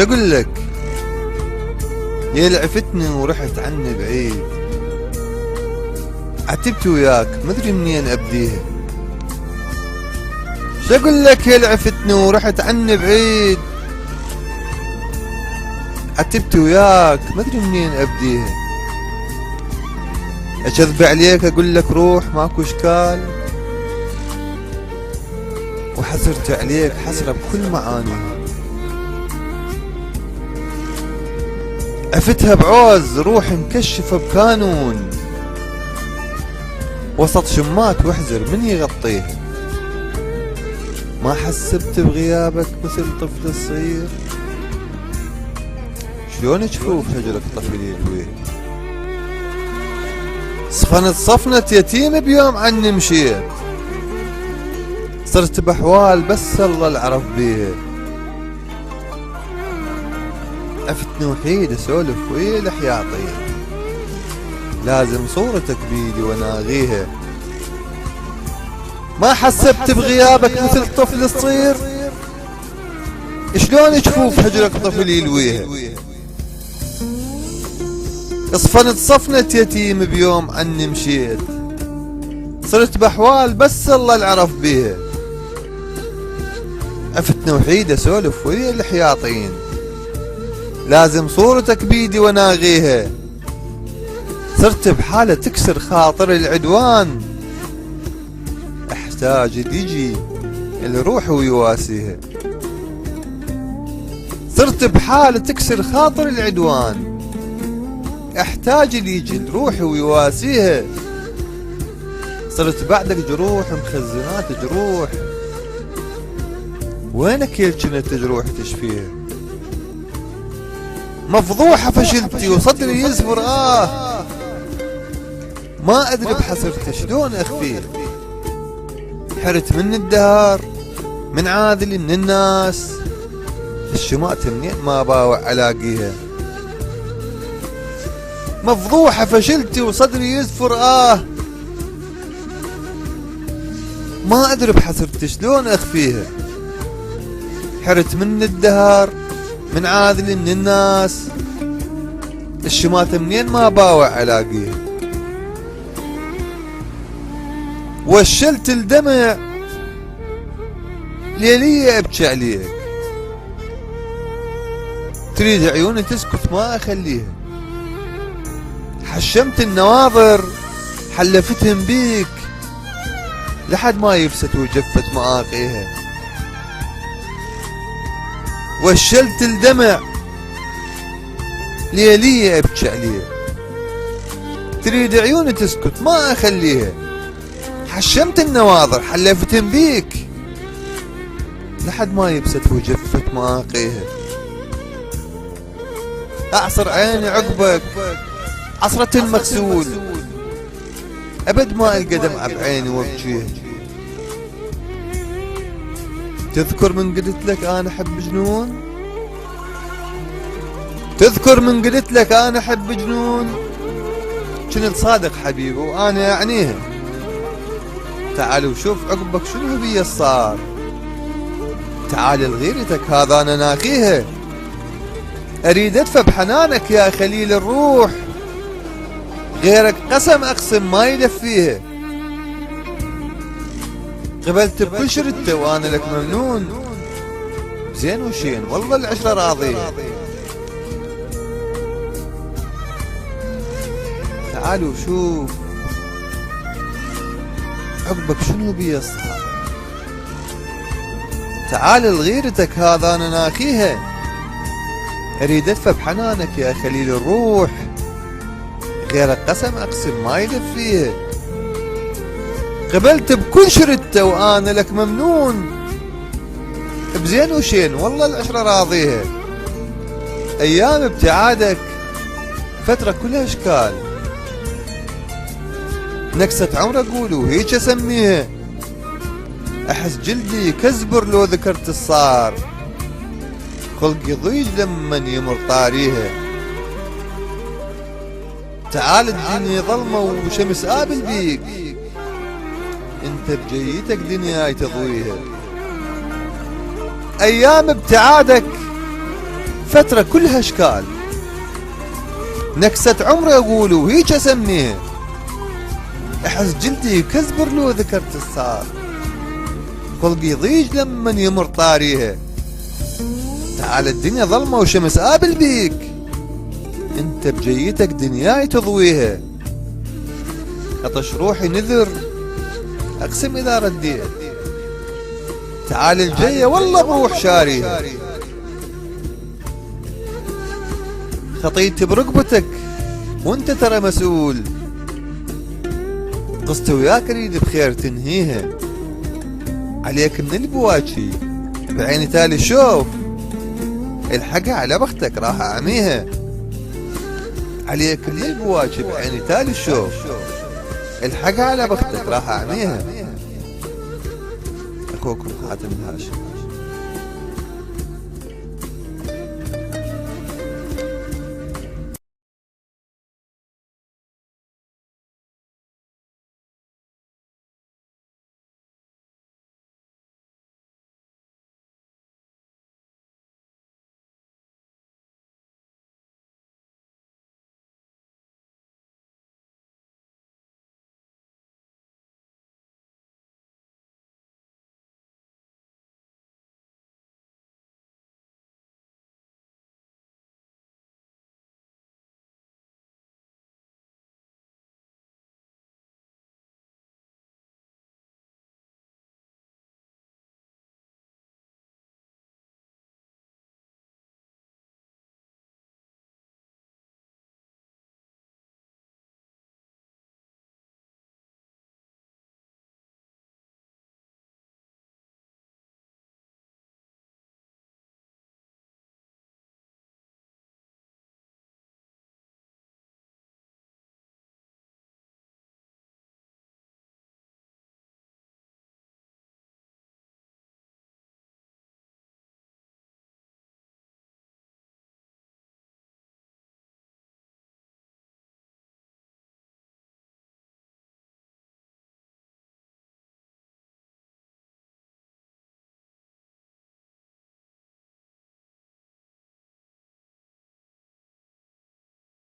اقول لك يا لعفتني ورحت عني بعيد، عتبت وياك مدري منين ابديها. اقول لك يا لعفتني ورحت عني بعيد، عتبت وياك مدري منين ابديها. اكذب عليك اقول لك روح ماكو اشكال، وحسرت عليك حسرة بكل معانيها. عفتها بعوز روحي مكشفة بكانون، وسط شمات واحزر من يغطيها. ما حسبت بغيابك مثل طفل صغير، شلون تشوف هجرك طفل يلويه. صفنت يتيم بيوم عني مشيت، صرت بحوال بس الله العرف بيها. عفتني وحيد اسولف ويا الحياطين، لازم صورتك بيدي وناغيها. ما حسبت بغيابك مثل طفل صغير، شلون تشوف هجرك طفل يلويها. صفنت يتيم بيوم عني مشيت، صرت بحوال بس الله العرف بيها. عفتني وحيد اسولف ويا الحياطين، لازم صورتك بيدي وناغيها. صرت بحالة تكسر خاطر العدوان، احتاج يجي الروح ويواسيها. صرت بحالة تكسر خاطر العدوان، احتاج يجي الروح ويواسيها. صرت بعدك جروح مخزنات جروح، وينك يا كنت جروح تشفيها. مفضوحة فشلتي وصدري يزفر ما ادري بحسرتي شلون اخفيه. حرت من الدهر من عاذلي من الناس، الشمات منين ما باوع الاقيها. مفضوحة فشلتي وصدري يزفر ما ادري بحسرتي شلون اخفيها. حرت من الدهر من عاذلي من الناس، الشمات منين ما باوع الاقيها. وشلت الدمع ليلية ابكي عليك، تريد عيوني تسكت ما اخليها. حشمت النواظر حلفتهم بيك، لحد ما يفست وجفت مآقيها. وشلت الدمع ليلية ابكي عليك، تريد عيوني تسكت ما اخليها. حشمت النواظر حلفتهم بيك، لحد ما يبست وجفت مآقيها. اعصر عيني عقبك عصرة المغسول، ابد ما القى دمعة بعيني وابجيها. تذكر من قلت لك انا احب جنون، تذكر من قلت لك انا احب جنون. كنت صادق حبيبي وانا يعنيها، تعال وشوف عقبك شنو بي صار. تعال لغيرتك هذا انا ناقيها، اريد ادفى بحنانك يا خليل الروح. غيرك قسم اقسم ما يدفيها. قبلت بكل شرته وانا لك ممنون، زين وشين والله العشرة راضية. تعال وشوف عقبك شنو بي صار. تعال لغيرتك هذا انا ناخيها، اريد ادفى بحنانك يا خليل الروح. غيرك قسم اقسم ما يدفيها. قبلت بكل شرته وانا لك ممنون، بزين وشين والله العشرة راضيها. ايام ابتعادك فترة كلها اشكال، نكسة عمر اقول وهيك اسميها. احس جلدي كزبر لو ذكرت الصار، خلقي ضيج لمن يمر طاريها. تعال الدنيا ظلمة وشمس قابل بيك، انت بجيتك دنياي تضويها. ايام ابتعادك فترة كلها اشكال، نكسة عمري اقولوا وهيج اسميها، احس جلدي يكزبر لو ذكرت الصار، خلقي ضيج لمن يمر طاريها. تعال الدنيا ظلمة وشمس قابل بيك، انت بجيتك دنياي تضويها، عطش روحي نذر اقسم اذا رديت، تعال الجية والله بروح شاريها، خطيتي برقبتك وانت ترى مسؤول، قصتي وياك اريد بخير تنهيها، عليك من البواجي بعيني تالي شوف، الحقها على بختك راح اعميها، عليك من البواجي بعيني تالي شوف، الحقها على بختك راح اعميها. اخوكم حاتم الهاشم.